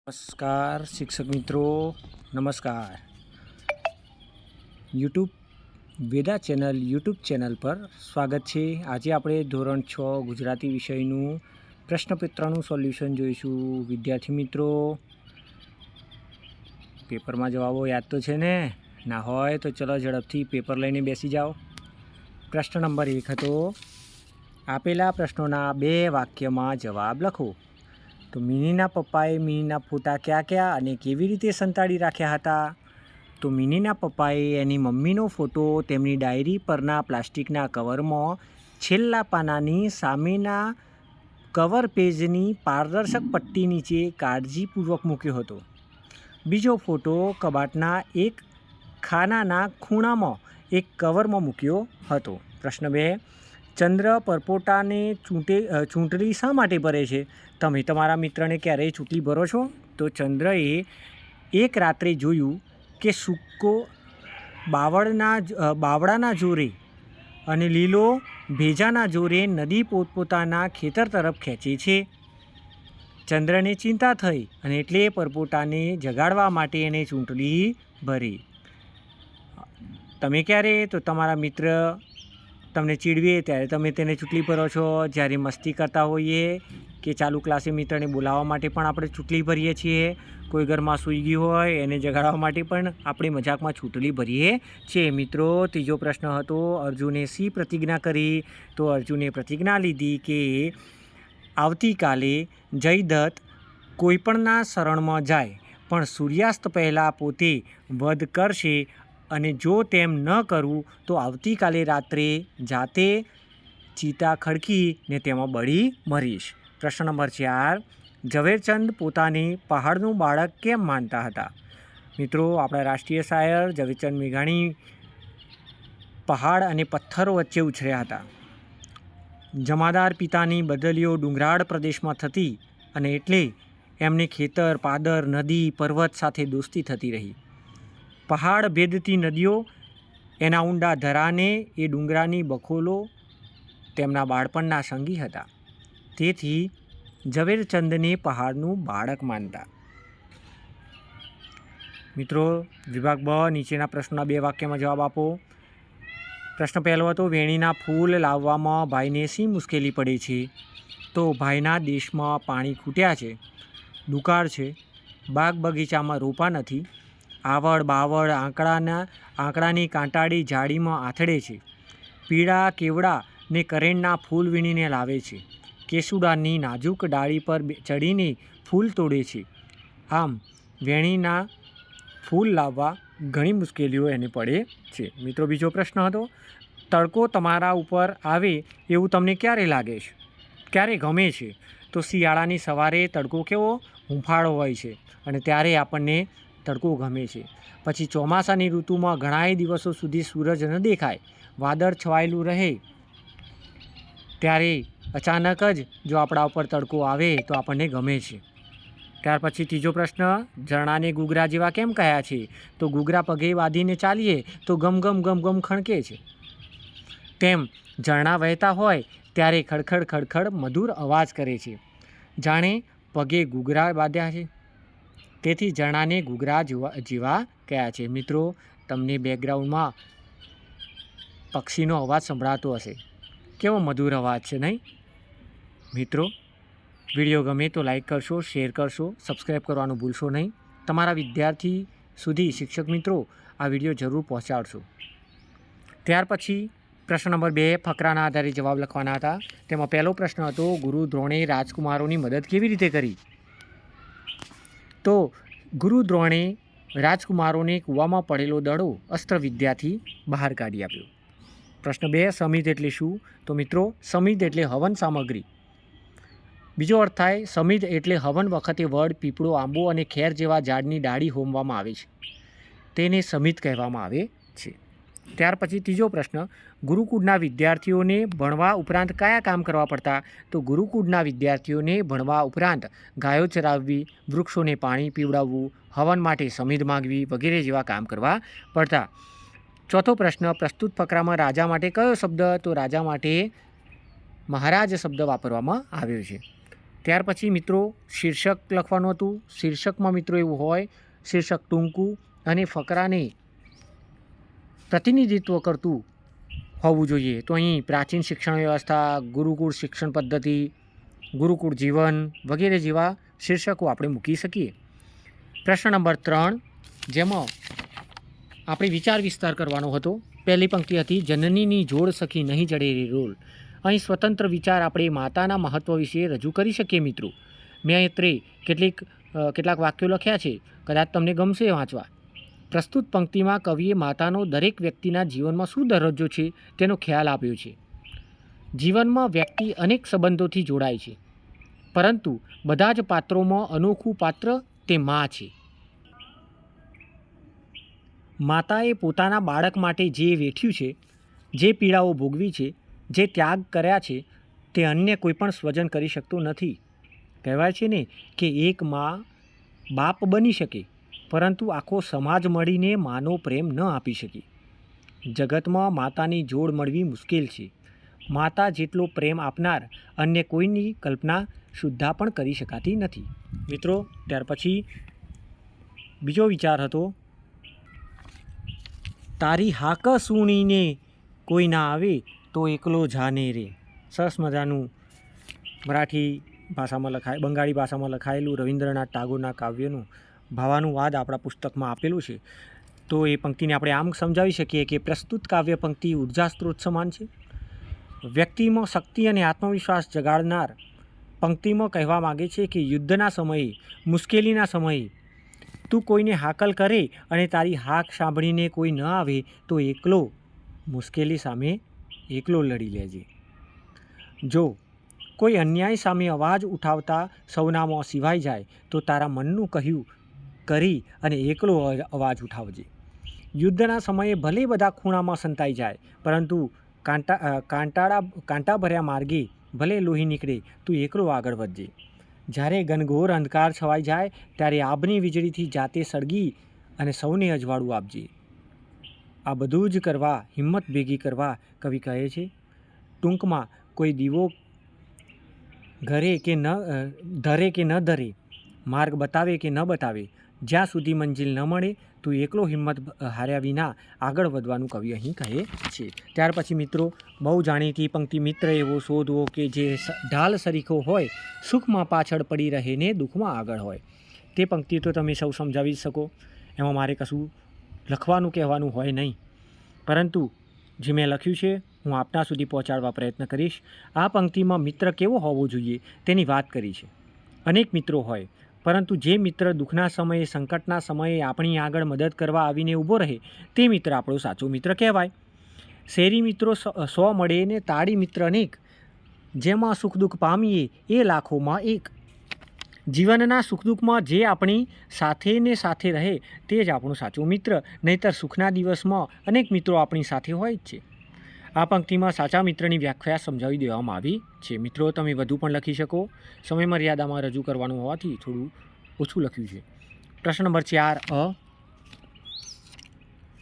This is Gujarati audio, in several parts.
નમસ્કાર શિક્ષક મિત્રો, નમસ્કાર. યુટ્યુબ ચેનલ પર સ્વાગત છે. આજે આપણે ધોરણ 6 ગુજરાતી વિષયનું પ્રશ્નપત્રનું સોલ્યુશન જોઈશું. વિદ્યાર્થી મિત્રો, પેપરમાં જવાબો યાદ તો છે ને? ના હોય તો ચલો ઝડપથી પેપર લઈને બેસી જાઓ. પ્રશ્ન નંબર 1 હતો, આપેલા પ્રશ્નોના 2 વાક્યમાં જવાબ લખો. તો મિનીના પપ્પાએ મિનીના ફોટા ક્યાં ક્યાં અને કેવી રીતે સંતાડી રાખ્યા હતા? તો મિનીના પપ્પાએ એની મમ્મીનો ફોટો તેમની ડાયરી પરના પ્લાસ્ટિકના કવરમાં છેલ્લા પાનાની સામેના કવર પેજની પારદર્શક પટ્ટી નીચે કાળજીપૂર્વક મૂક્યો હતો. બીજો ફોટો કબાટના એક ખાનાના ખૂણામાં એક કવરમાં મૂક્યો હતો. પ્રશ્ન 2, ચંદ્ર પરપોટાને ચૂંટણી શા માટે ભરે છે? તમે તમારા મિત્રને ક્યારેય ચૂંટણી ભરો છો? તો ચંદ્રએ એક રાત્રે જોયું કે સૂકો બાવળાના જોરે અને લીલો ભેજાના જોરે નદી પોતપોતાના ખેતર તરફ ખેંચે છે. ચંદ્રને ચિંતા થઈ અને એટલે પરપોટાને જગાડવા માટે એણે ચૂંટણી ભરી. તમે ક્યારે? તો તમારા મિત્ર તમને ચીડવે ત્યારે તમે તેને ચૂંટણી ભરો છો. જ્યારે મસ્તી કરતા હોઈએ કે ચાલુ ક્લાસે મિત્રને બોલાવવા માટે પણ આપણે ચૂંટણી ભરીએ છીએ. કોઈ ઘરમાં સૂઈ ગયું હોય એને જગાડવા માટે પણ આપણે મજાકમાં ચૂંટણી ભરીએ છીએ. મિત્રો, ત્રીજો પ્રશ્ન હતો, અર્જુને શી પ્રતિજ્ઞા કરી? તો અર્જુને પ્રતિજ્ઞા લીધી કે આવતીકાલે જયદ્રથ કોઈપણના શરણમાં જાય પણ સૂર્યાસ્ત પહેલાં પોતે વધ કરશે અને જો તેમ ન કરું તો આવતીકાલે રાત્રે જાતે ચિતા ખડકીને તેમાં બળી મરીશ. પ્રશ્ન નંબર 4, ઝવેરચંદ પોતાને પહાડનું બાળક કેમ માનતા હતા? મિત્રો, આપણા રાષ્ટ્રીય શાયર ઝવેરચંદ મેઘાણી પહાડ અને પથ્થરો વચ્ચે ઉછર્યા હતા. જમાદાર પિતાની બદલીઓ ડુંગરાળ પ્રદેશમાં થતી અને એટલે એમને ખેતર, પાદર, નદી, પર્વત સાથે દોસ્તી થતી રહી. પહાડ ભેદતી નદીઓ, એના ઊંડા ધરાને એ ડુંગરાની બખોલો તેમના બાળપણના સંગી હતા. તેથી ઝવેરચંદને પહાડનું બાળક માનતા. મિત્રો, વિભાગ બ, નીચેના પ્રશ્નોના 2 વાક્યમાં જવાબ આપો. પ્રશ્ન પહેલો હતો, વેણીના ફૂલ લાવવામાં ભાઈને શી મુશ્કેલી પડે છે? તો ભાઈના દેશમાં પાણી ખૂટ્યા છે, દુકાળ છે, બાગ બગીચામાં રોપા નથી, આવડ બાવળ આંકડાની કાંટાળી જાળીમાં આથડે છે, પીળા કેવડા ને કરેણના ફૂલ વીણીને લાવે છે, કેસુડાની નાજુક ડાળી પર ચડીને ફૂલ તોડે છે. આમ વેણીના ફૂલ લાવવા ઘણી મુશ્કેલીઓ એને પડે છે. મિત્રો, બીજો પ્રશ્ન હતો, તડકો તમારા ઉપર આવે એવું તમને ક્યારે લાગે છે? ક્યારે ગમે છે? તો શિયાળાની સવારે તડકો કેવો હૂંફાળો હોય છે અને ત્યારે આપણને તડકો ગમે છે. પછી ચોમાસાની ઋતુમાં ઘણાય દિવસો સુધી સૂરજ ન દેખાય, વાદળ છવાયેલું રહે, ત્યારે અચાનક જ જો આપણા ઉપર તડકો આવે તો આપણને ગમે છે. ત્યાર પછી ત્રીજો પ્રશ્ન, ઝરણાને ઘૂઘરા જેવા કેમ કહ્યા છે? તો ઘૂઘરા પગે બાંધીને ચાલીએ તો ગમ ગમ ગમ ગમ ખણકે છે. તેમ ઝરણા વહેતા હોય ત્યારે ખડખડ ખડખડ મધુર અવાજ કરે છે, જાણે પગે ઘૂઘરા બાંધ્યા છે. તેથી ઝરણાને ઘૂઘરા જેવા કહ્યા છે. મિત્રો, તમને બેકગ્રાઉન્ડમાં પક્ષીનો અવાજ સંભળાતો હશે. કેવો મધુર અવાજ છે, નહીં? મિત્રો, વિડીયો ગમે તો લાઈક કરશો, શેર કરશો, સબસ્ક્રાઈબ કરવાનું ભૂલશો નહીં. તમારા વિદ્યાર્થી સુધી શિક્ષક મિત્રો આ વિડીયો જરૂર પહોંચાડશો. ત્યાર પછી પ્રશ્ન નંબર 2, ફકરાના આધારે જવાબ લખવાના હતા. તેમાં પહેલો પ્રશ્ન હતો, ગુરુ દ્રોણે રાજકુમારોની મદદ કેવી રીતે કરી? તો ગુરુ દ્રોણે રાજકુમારોને કૂવામાં પડેલો દડો અસ્ત્રવિદ્યાથી બહાર કાઢી આપ્યો. પ્રશ્ન 2, સમિધ એટલે શું? તો મિત્રો, સમિધ એટલે હવન સામગ્રી. બીજો અર્થ થાય, સમિધ એટલે હવન વખતે વડ, પીપળો, આંબો અને ખેર જેવા ઝાડની ડાળી હોમવામાં આવે છે, તેને સમિધ કહેવામાં આવે છે. ત્યાર પછી ત્રીજો પ્રશ્ન, ગુરુકુળના વિદ્યાર્થીઓને ભણવા ઉપરાંત કયા કામ કરવા પડતા? તો ગુરુકુળના વિદ્યાર્થીઓને ભણવા ઉપરાંત ગાયો ચરાવવી, વૃક્ષોને પાણી પીવડાવવું, હવન માટે સમિધ માગવી વગેરે જેવા કામ કરવા પડતા. ચોથો પ્રશ્ન, પ્રસ્તુત ફકરામાં રાજા માટે કયો શબ્દ? તો રાજા માટે મહારાજ શબ્દ વાપરવામાં આવ્યો છે. ત્યાર પછી મિત્રો શીર્ષક લખવાનું હતું. શીર્ષકમાં મિત્રો એવું હોય, શીર્ષક ટૂંકું અને ફકરાને પ્રતિનિધિત્વ કરતું હોવું જોઈએ. તો અહીં પ્રાચીન શિક્ષણ વ્યવસ્થા, ગુરુકુળ શિક્ષણ પદ્ધતિ, ગુરુકુળ જીવન વગેરે જેવા શીર્ષકો આપણે મૂકી શકીએ. પ્રશ્ન નંબર 3, જેમાં આપણે વિચાર વિસ્તાર કરવાનો હતો. પહેલી પંક્તિ હતી, જનનીની જોડ સખી નહીં જડે રે રોલ. અહીં સ્વતંત્ર વિચાર આપણે માતાના મહત્ત્વ વિશે રજૂ કરી શકીએ. મિત્રો મેં અત્રે કેટલાક વાક્યો લખ્યા છે, કદાચ તમને ગમશે વાંચવા. પ્રસ્તુત પંક્તિમાં કવિએ માતાનો દરેક વ્યક્તિના જીવનમાં શું દરજ્જો છે તેનો ખ્યાલ આપ્યો છે. જીવનમાં વ્યક્તિ અનેક સંબંધોથી જોડાય છે, પરંતુ બધા જ પાત્રોમાં અનોખું પાત્ર તે મા છે. માતાએ પોતાના બાળક માટે જે વેઠ્યું છે, જે પીડાઓ ભોગવી છે, જે ત્યાગ કર્યા છે, તે અન્ય કોઈ પણ સ્વજન કરી શકતો નથી. કહેવાય છે ને કે એક મા બાપ બની શકે, પરંતુ આખો સમાજ મળીને માનો પ્રેમ ન આપી શકે. જગતમાં માતાની જોડ મળવી મુશ્કેલ છે. માતા જેટલો પ્રેમ આપનાર અન્ય કોઈની કલ્પના સુદ્ધા પણ કરી શકાતી નથી. મિત્રો ત્યાર પછી બીજો વિચાર હતો, તારી હાક સુણીને કોઈ ના આવે તો એકલો જાને રે. સરસ મજાનું મરાઠી ભાષામાં બંગાળી ભાષામાં લખાયેલું રવિન્દ્રનાથ ટાગોરના કાવ્યનું ભાવાનુવાદ આપણા પુસ્તકમાં આપેલું છે. તો એ પંક્તિને આપણે આમ સમજાવી શકીએ કે પ્રસ્તુત કાવ્ય પંક્તિ ઉર્જા સ્ત્રોત સમાન છે. વ્યક્તિમાં શક્તિ અને આત્મવિશ્વાસ જગાડનાર પંક્તિમાં કહેવા માગે છે કે યુદ્ધના સમયે, મુશ્કેલીના સમયે તું કોઈને હાકલ કરે અને તારી હાક સાંભળીને કોઈ ન આવે તો એકલો મુશ્કેલી સામે એકલો લડી લેજે. જો કોઈ અન્યાય સામે અવાજ ઉઠાવતા સૌનામાં સિવાય જાય તો તારા મનનું કહ્યું કરી અને એકલો અવાજ ઉઠાવજે. યુદ્ધના સમયે ભલે બધા ખૂણામાં સંતાઈ જાય, પરંતુ કાંટા ભર્યા માર્ગે ભલે લોહી નીકળે તું એકલો આગળ વધજે. જ્યારે ઘનઘોર અંધકાર છવાઈ જાય ત્યારે આભની વીજળીથી જાતે સળગી અને સૌને અજવાળું આપજે. આ બધું જ કરવા, હિંમત ભેગી કરવા કવિ કહે છે. ટૂંકમાં કોઈ દીવો ધરે કે ન ધરે, માર્ગ બતાવે કે ન બતાવે, જ્યાં સુધી મંજિલ ન મળે તું એકલો હિંમત હાર્યા વિના આગળ વધવાનું કવિ અહીં કહે છે. ત્યાર પછી મિત્રો બહુ જાણીતી પંક્તિ, મિત્ર એવો શોધવો કે જે ઢાલ સરીખો હોય, સુખમાં પાછળ પડી રહે ને દુઃખમાં આગળ હોય. તે પંક્તિ તો તમે સૌ સમજાવી શકો, એમાં મારે કશું લખવાનું કહેવાનું હોય નહીં, પરંતુ જે મેં લખ્યું છે હું આપના સુધી પહોંચાડવા પ્રયત્ન કરીશ. આ પંક્તિમાં મિત્ર કેવો હોવો જોઈએ તેની વાત કરી છે. અનેક મિત્રો હોય, પરંતુ જે મિત્ર દુઃખના સમયે, સંકટના સમયે આપણી આગળ મદદ કરવા આવીને ઊભો રહે તે મિત્ર આપણો સાચો મિત્ર કહેવાય. શેરી મિત્રો 100 મળે ને તાળી મિત્ર અનેક, જેમાં સુખ દુઃખ પામીએ એ લાખોમાં એક. જીવનના સુખ દુઃખમાં જે આપણી સાથે ને સાથે રહે તે જ આપણો સાચો મિત્ર, નહીંતર સુખના દિવસમાં અનેક મિત્રો આપણી સાથે હોય જ છે. આ પંક્તિમાં સાચા મિત્રની વ્યાખ્યા સમજાવી દેવામાં આવી છે. મિત્રો તમે વધુ પણ લખી શકો, સમય મર્યાદામાં રજૂ કરવાનું હોવાથી થોડું ઓછું લખ્યું છે. પ્રશ્ન નંબર 4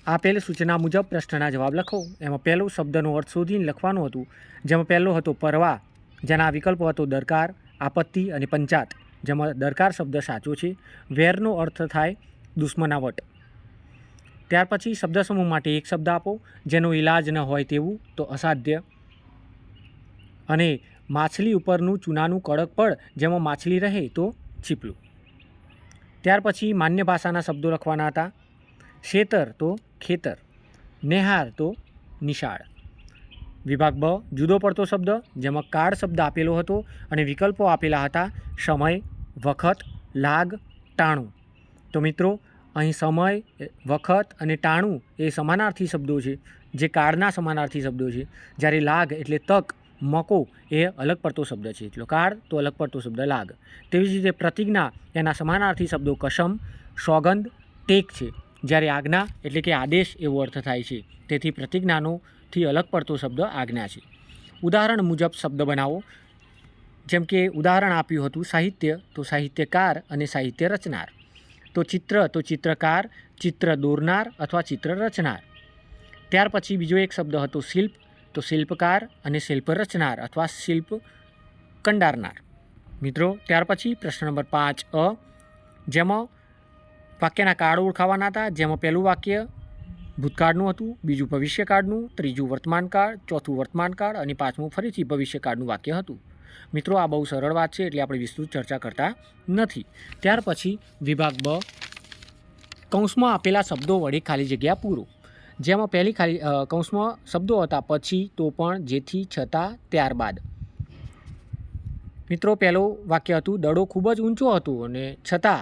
આપેલ સૂચના મુજબ પ્રશ્નના જવાબ લખો. એમાં પહેલો શબ્દનો અર્થ શોધીને લખવાનું હતું, જેમાં પહેલો હતો પરવા, જેના વિકલ્પો હતો દરકાર, આપત્તિ અને પંચાત, જેમાં દરકાર શબ્દ સાચો છે. વેરનો અર્થ થાય દુશ્મનાવટ. ત્યાર પછી શબ્દ સમૂહ માટે એક શબ્દ આપો, જેનો ઈલાજ ન હોય તેવું તો અસાધ્ય. અને માછલી ઉપરનું ચૂનાનું કડક પડ, જેમાં માછલી રહે તો છીપલું. ત્યાર પછી માન્ય ભાષાના શબ્દો લખવાના હતા. શેતર તો ખેતર, નેહાર તો નિશાળ. વિભાગ બ, જુદો પડતો શબ્દ, જેમાં કાળ શબ્દ આપેલો હતો અને વિકલ્પો આપેલા હતા સમય, વખત, લાગ, ટાણું. તો મિત્રો અહીં સમય, વખત અને ટાણું એ સમાનાર્થી શબ્દો છે, જે કાળના સમાનાર્થી શબ્દો છે. જ્યારે લાગ એટલે તક, મોકો એ અલગ પડતો શબ્દ છે, એટલો કાળ તો અલગ પડતો શબ્દ લાગ. તેવી જ રીતે પ્રતિજ્ઞા એના સમાનાર્થી શબ્દો કસમ, સોગંદ, ટેક છે. જ્યારે આજ્ઞા એટલે કે આદેશ એવો અર્થ થાય છે, તેથી પ્રતિજ્ઞાનોથી અલગ પડતો શબ્દ આજ્ઞા છે. ઉદાહરણ મુજબ શબ્દ બનાવો. જેમ કે ઉદાહરણ આપ્યું હતું સાહિત્ય, તો સાહિત્યકાર અને સાહિત્ય રચનાર. તો ચિત્ર તો ચિત્રકાર, ચિત્ર દોરનાર અથવા ચિત્ર રચનાર. ત્યાર પછી બીજો એક શબ્દ હતો શિલ્પ, તો શિલ્પકાર અને શિલ્પ રચનાર અથવા શિલ્પ કંડારનાર. મિત્રો ત્યાર પછી પ્રશ્ન નંબર 5 જેમાં વાક્યના કાળ ઓળખાવાના હતા, જેમાં પહેલું વાક્ય ભૂતકાળનું હતું, બીજું ભવિષ્યકાળનું, ત્રીજું વર્તમાનકાળ, ચોથું વર્તમાનકાળ અને પાંચમું ફરીથી ભવિષ્યકાળનું વાક્ય હતું. મિત્રો આ બહુ સરળ વાત છે એટલે આપણે વિસ્તૃત ચર્ચા કરતા નથી. ત્યાર પછી વિભાગ બ, કૌંસમાં આપેલા શબ્દો વડે ખાલી જગ્યા પૂરો. જેમાં પહેલી ખાલી કૌંસમાં શબ્દો હતા પછી, તો પણ, જેથી, છતાં, ત્યારબાદ. મિત્રો પહેલું વાક્ય હતું દડો ખૂબ જ ઊંચો હતો અને છતાં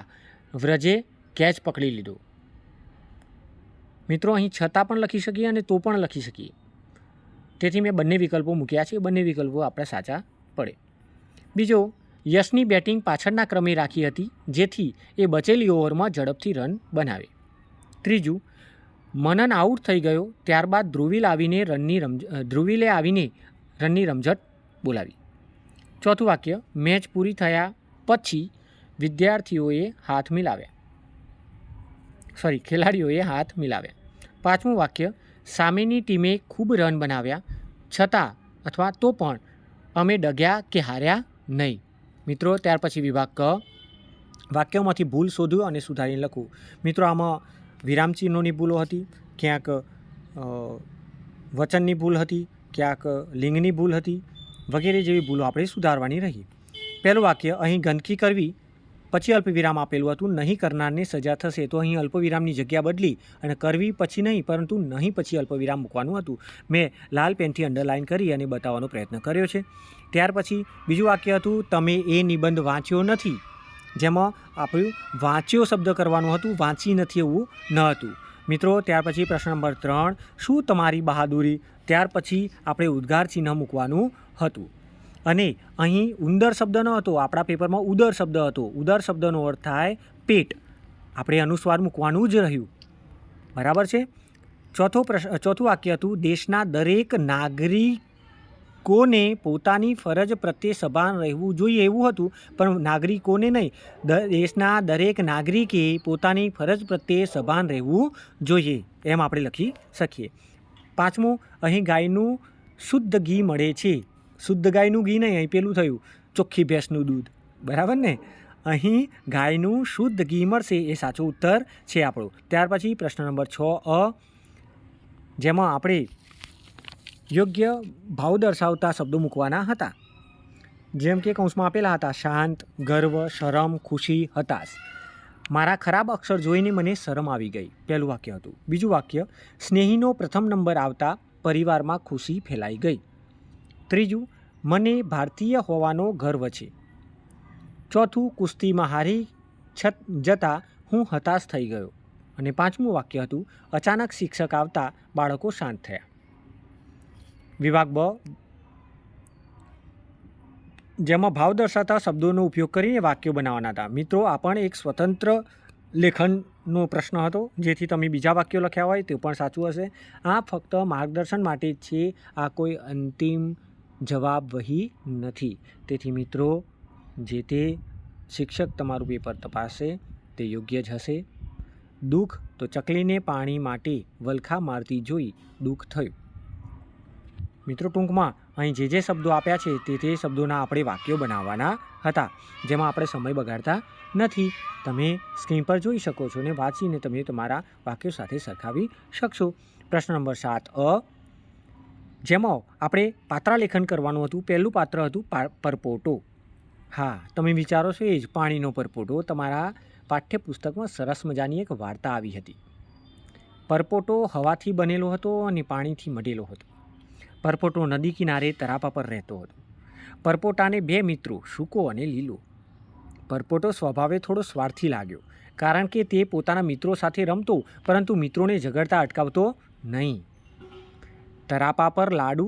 વ્રજે કેચ પકડી લીધો. મિત્રો અહીં છતાં પણ લખી શકીએ અને તો પણ લખી શકીએ, તેથી મેં બંને વિકલ્પો મૂક્યા છે. બંને વિકલ્પો આપણે સાચા પડે. બીજો, યશની બેટિંગ પાછળના ક્રમે રાખી હતી જેથી એ બચેલી ઓવરમાં ઝડપથી રન બનાવે. ત્રીજું, મનન આઉટ થઈ ગયો ત્યારબાદ ધ્રુવીલે આવીને રનની રમઝટ બોલાવી. ચોથું વાક્ય, મેચ પૂરી થયા પછી ખેલાડીઓએ હાથ મિલાવ્યા. પાંચમું વાક્ય, સામેની ટીમે ખૂબ રન બનાવ્યા છતાં અથવા તો પણ અમે ડગ્યા કે હાર્યા નહીં. મિત્રો ત્યાર પછી વિભાગ ક, વાક્યોમાંથી ભૂલ શોધો અને સુધારીને લખવું. મિત્રો આમાં વિરામચિહ્નોની ભૂલો હતી, ક્યાંક વચનની ભૂલ હતી, ક્યાંક લિંગની ભૂલ હતી, વગેરે જેવી ભૂલો આપણે સુધારવાની રહી. પહેલું વાક્ય, અહીં ગંદકી કરવી પછી અલ્પવિરામ આપેલું હતું, નહીં કરનારને સજા થશે. તો અહીં અલ્પવિરામની જગ્યા બદલી અને કરવી પછી નહીં પરંતુ નહીં પછી અલ્પવિરામ મૂકવાનું હતું. મેં લાલ પેનથી અંડરલાઇન કરી અને બતાવવાનો પ્રયત્ન કર્યો છે. ત્યાર પછી બીજું વાક્ય હતું તમે એ નિબંધ વાંચ્યો નથી, જેમાં આપણું વાંચ્યો શબ્દ કરવાનું હતું, વાંચી નથી એવું ન હતું. મિત્રો ત્યાર પછી પ્રશ્ન નંબર 3, શું તમારી બહાદુરી? ત્યાર પછી આપણે ઉદ્ગાર ચિહ્ન મૂકવાનું હતું અને અહીં ઉંદર શબ્દ ન હતો, આપણા પેપરમાં ઉદર શબ્દ હતો. ઉદર શબ્દનો અર્થ થાય પેટ, આપણે અનુસ્વાર મૂકવાનું જ રહ્યું. બરાબર છે. ચોથું વાક્ય હતું દેશના દરેક નાગરિકોને પોતાની ફરજ પ્રત્યે સભાન રહેવું જોઈએ એવું હતું, પણ નાગરિકોને નહીં, દેશના દરેક નાગરિકે પોતાની ફરજ પ્રત્યે સભાન રહેવું જોઈએ એમ આપણે લખી શકીએ. પાંચમું, અહીં ગાયનું શુદ્ધ ઘી મળે છે. શુદ્ધ ગાયનું ઘી નહીં, અહીં પેલું થયું ચોખ્ખી ભેંસનું દૂધ. બરાબર ને? અહીં ગાયનું શુદ્ધ ઘી મળશે એ સાચો ઉત્તર છે આપણો. ત્યાર પછી પ્રશ્ન નંબર 6 જેમાં આપણે યોગ્ય ભાવ દર્શાવતા શબ્દો મૂકવાના હતા, જેમ કે કૌંસમાં આપેલા હતા શાંત, ગર્વ, શરમ, ખુશી, હતાશ. મારા ખરાબ અક્ષર જોઈને મને શરમ આવી ગઈ, પહેલું વાક્ય હતું. બીજું વાક્ય, સ્નેહીનો પ્રથમ નંબર આવતા પરિવારમાં ખુશી ફેલાઈ ગઈ. ત્રીજું, મને ભારતીય હોવાનો ગર્વ છે. ચોથું, કુસ્તીમાં હારી જતાં હું હતાશ થઈ ગયો. અને પાંચમું વાક્ય હતું અચાનક શિક્ષક આવતા બાળકો શાંત થયા. વિભાગ બ, જેમાં ભાવ દર્શાવતા શબ્દોનો ઉપયોગ કરીને વાક્યો બનાવવાના હતા. મિત્રો આ પણ એક સ્વતંત્ર લેખનનો પ્રશ્ન હતો, જેથી તમે બીજા વાક્યો લખ્યા હોય તે પણ સાચું હશે. આ ફક્ત માર્ગદર્શન માટે જ છે, આ કોઈ અંતિમ જવાબ વહી નથી. તેથી મિત્રો જે તે શિક્ષક તમારું પેપર તપાસશે તે યોગ્ય જ હશે. દુઃખ તો ચકલીને પાણી માટે વલખા મારતી જોઈ દુઃખ થયું. મિત્રો ટૂંકમાં અહીં જે શબ્દો આપ્યા છે તે શબ્દોના આપણે વાક્યો બનાવવાના હતા, જેમાં આપણે સમય બગાડતા નથી. તમે સ્ક્રીન પર જોઈ શકો છો અને વાંચીને તમે તમારા વાક્યો સાથે સરખાવી શકશો. પ્રશ્ન નંબર 7 જેમાં આપણે પાત્રાલેખન કરવાનું હતું. પહેલું પાત્ર હતું પરપોટો. હા, તમે વિચારો છો એ જ પાણીનો પરપોટો. તમારા પાઠ્યપુસ્તકમાં સરસ મજાની એક વાર્તા આવી હતી. પરપોટો હવાથી બનેલો હતો અને પાણીથી મઢેલો હતો. પરપોટો નદી કિનારે તરાપા પર રહેતો હતો. પરપોટાને 2 મિત્રો, સૂકો અને લીલો. પરપોટો સ્વભાવે થોડો સ્વાર્થી લાગ્યો, કારણ કે તે પોતાના મિત્રો સાથે રમતો પરંતુ મિત્રોને ઝઘડતા અટકાવતો નહીં. તરાપા પર લાડુ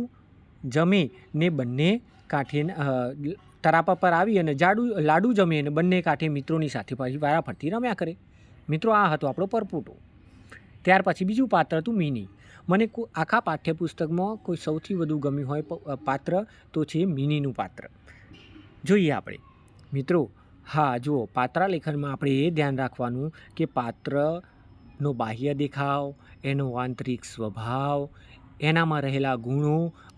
જમે ને બંને કાંઠે તરાપા પર આવી અને લાડુ જમે અને બંને કાંઠે મિત્રોની સાથે પાછી વારાફરતી રમ્યા કરે. મિત્રો આ હતો આપણો પરપોટો. ત્યાર પછી બીજું પાત્ર હતું મિની. મને આખા પાઠ્યપુસ્તકમાં કોઈ સૌથી વધુ ગમ્યું હોય પાત્ર તો છે મિનીનું પાત્ર. જોઈએ આપણે મિત્રો. હા જુઓ, પાત્રાલેખનમાં આપણે એ ધ્યાન રાખવાનું કે પાત્રનો બાહ્ય દેખાવ, એનો આંતરિક સ્વભાવ, એનામાં રહેલા ગુણો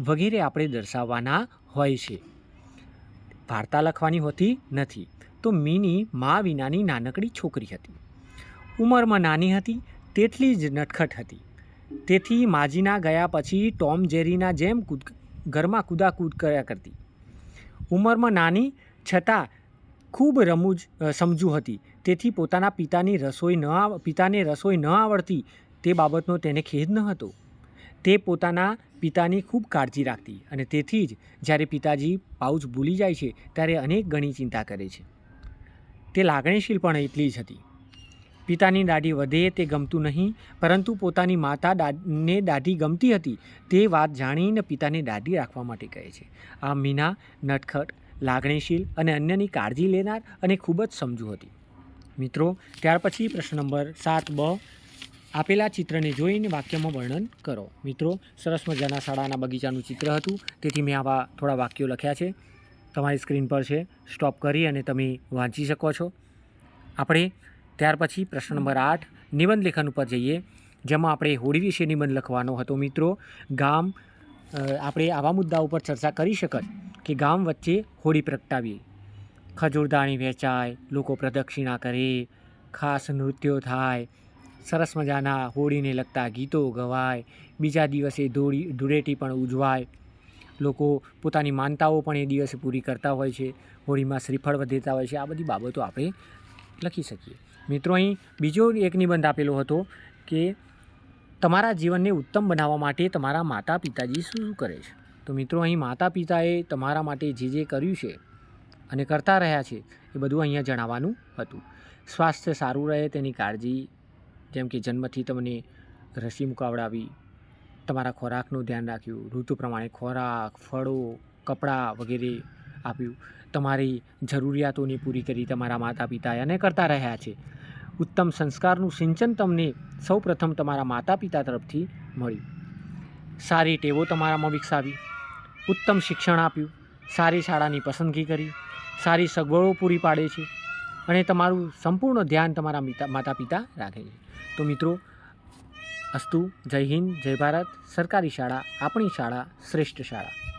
વગેરે આપણે દર્શાવવાના હોય છે. વાર્તા લખવાની હોતી નથી. તો મીની મા વિનાની નાનકડી છોકરી હતી. ઉંમરમાં નાની હતી તેટલી જ નટખટ હતી. તેથી માજીના ગયા પછી ટોમ જેરીના જેમ ઘરમાં કૂદાકૂદ કર્યા કરતી. ઉંમરમાં નાની છતાં ખૂબ સમજુ હતી. તેથી પોતાના પિતાને રસોઈ ન આવડતી તે બાબતનો તેને ખેદ ન હતો. તે પોતાના પિતાની ખૂબ કાળજી રાખતી અને તેથી જ જ્યારે પિતાજી પાઉચ ભૂલી જાય છે ત્યારે અનેક ગણી ચિંતા કરે છે. તે લાગણીશીલ પણ એટલી જ હતી. પિતાની દાઢી વધે તે ગમતું નહીં, પરંતુ પોતાની માતાને દાઢી ગમતી હતી તે વાત જાણીને પિતાને દાઢી રાખવા માટે કહે છે. આ મીના નટખટ, લાગણીશીલ અને અન્યની કાળજી લેનાર અને ખૂબ જ સમજુ હતી. મિત્રો, ત્યાર પછી પ્રશ્ન નંબર 7બ, આપેલા ચિત્રને જોઈને વાક્યમાં વર્ણન કરો. મિત્રો, સરસ મજાના શાળાના બગીચાનું ચિત્ર હતું, તેથી મેં આવા થોડા વાક્યો લખ્યા છે. તમારી સ્ક્રીન પર છે, સ્ટોપ કરી અને તમે વાંચી શકો છો. આપણે ત્યાર પછી પ્રશ્ન નંબર 8 નિબંધ લેખન ઉપર જઈએ, જેમાં આપણે હોળી વિશે નિબંધ લખવાનો હતો. મિત્રો, આપણે આવા મુદ્દા ઉપર ચર્ચા કરી શકત કે ગામ વચ્ચે હોળી પ્રગટાવીએ, ખજૂરદાણી વેચાય, લોકો પ્રદક્ષિણા કરે, ખાસ નૃત્યો થાય, સરસ મજાના હોળીને લગતા ગીતો ગવાય, બીજા દિવસે ધૂળેટી પણ ઉજવાય, લોકો પોતાની માનતાઓ પણ એ દિવસે પૂરી કરતા હોય છે, હોળીમાં શ્રીફળ વધેતા હોય છે. આ બધી બાબતો આપણે લખી શકીએ. મિત્રો, અહીં બીજો એક નિબંધ આપેલો હતો કે તમારા જીવનને ઉત્તમ બનાવવા માટે તમારા માતા પિતાજી શું કરે છે. તો મિત્રો, અહીં માતા પિતાએ તમારા માટે જે કર્યું છે અને કરતા રહ્યા છે એ બધું અહીંયા જણાવવાનું હતું. સ્વાસ્થ્ય સારું રહે તેની કાળજી, જેમ કે જન્મથી તમને રસી મુકાવડાવી, તમારા ખોરાકનું ધ્યાન રાખ્યું, ઋતુ પ્રમાણે ખોરાક, ફળો, કપડાં વગેરે આપ્યું, તમારી જરૂરિયાતોની પૂરી કરી તમારા માતા પિતાએ અને કરતા રહ્યા છે. ઉત્તમ સંસ્કારનું સિંચન તમને સૌપ્રથમ તમારા માતા પિતા તરફથી મળ્યું. સારી ટેવો તમારામાં વિકસાવી, ઉત્તમ શિક્ષણ આપ્યું, સારી શાળાની પસંદગી કરી, સારી સગવડો પૂરી પાડે છે અને તમારું સંપૂર્ણ ધ્યાન તમારા માતા પિતા રાખે છે. તો મિત્રો, અસ્તુ. જય હિન્દ, જય ભારત. સરકારી શાળા આપણી શાળા, શ્રેષ્ઠ શાળા.